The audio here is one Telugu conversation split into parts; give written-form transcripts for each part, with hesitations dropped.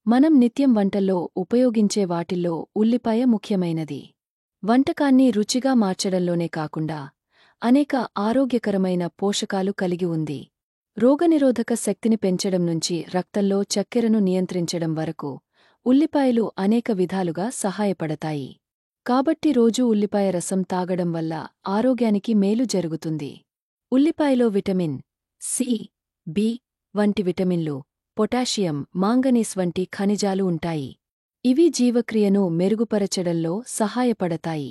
మనం నిత్యం వంటల్లో ఉపయోగించే వాటిల్లో ఉల్లిపాయ ముఖ్యమైనది. వంటకాన్ని రుచిగా మార్చడంలోనే కాకుండా అనేక ఆరోగ్యకరమైన పోషకాలు కలిగి ఉంది. రోగనిరోధక శక్తిని పెంచడం నుంచి రక్తంలో చక్కెరను నియంత్రించడం వరకు ఉల్లిపాయలు అనేక విధాలుగా సహాయపడతాయి. కాబట్టి రోజూ ఉల్లిపాయ రసం తాగడం వల్ల ఆరోగ్యానికి మేలు జరుగుతుంది. ఉల్లిపాయలో విటమిన్ సి, బి వంటి విటమిన్లు, పొటాషియం, మాంగనీస్ వంటి ఖనిజాలు ఉంటాయి. ఇవి జీవక్రియను మెరుగుపరచడంలో సహాయపడతాయి.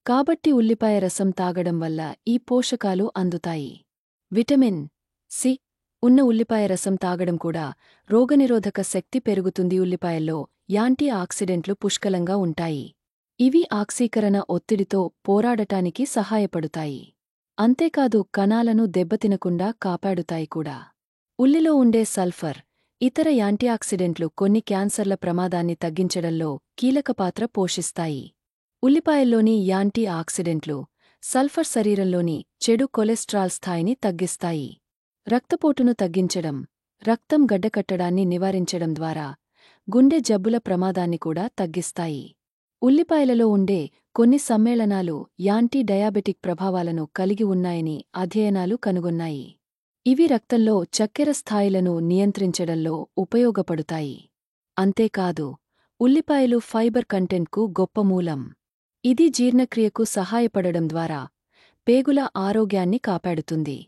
కాబట్టి ఉల్లిపాయ రసం తాగడం వల్ల ఈ పోషకాలు అందుతాయి. విటమిన్ సి ఉన్న ఉల్లిపాయ రసం తాగడం కూడా రోగనిరోధక శక్తి పెరుగుతుంది. ఉల్లిపాయల్లో యాంటీ ఆక్సిడెంట్లు పుష్కలంగా ఉంటాయి. ఇవి ఆక్సీకరణ ఒత్తిడితో పోరాడటానికి సహాయపడుతాయి. అంతేకాదు కణాలను దెబ్బతినకుండా కాపాడుతాయి కూడా. ఉల్లిలో ఉండే సల్ఫర్, ఇతర యాంటీఆక్సిడెంట్లు కొన్ని క్యాన్సర్ల ప్రమాదాన్ని తగ్గించడంలో కీలక పాత్ర పోషిస్తాయి. ఉల్లిపాయల్లోని యాంటీ ఆక్సిడెంట్లు, సల్ఫర్ శరీరంలోని చెడు కొలెస్ట్రాల్ స్థాయిని తగ్గిస్తాయి. రక్తపోటును తగ్గించడం, రక్తం గడ్డకట్టడాన్ని నివారించడం ద్వారా గుండె జబ్బుల ప్రమాదాన్ని కూడా తగ్గిస్తాయి. ఉల్లిపాయలలో ఉండే కొన్ని సమ్మేళనాలు యాంటీ డయాబెటిక్ ప్రభావాలను కలిగి ఉన్నాయని అధ్యయనాలు కనుగొన్నాయి. ఇవి రక్తంలో చక్కెర స్థాయిలను నియంత్రించడంలో ఉపయోగపడుతాయి. అంతేకాదు, ఉల్లిపాయలు ఫైబర్ కంటెంట్కు గొప్ప మూలం. ఇది జీర్ణక్రియకు సహాయపడడం ద్వారా పేగుల ఆరోగ్యాన్ని కాపాడుతుంది.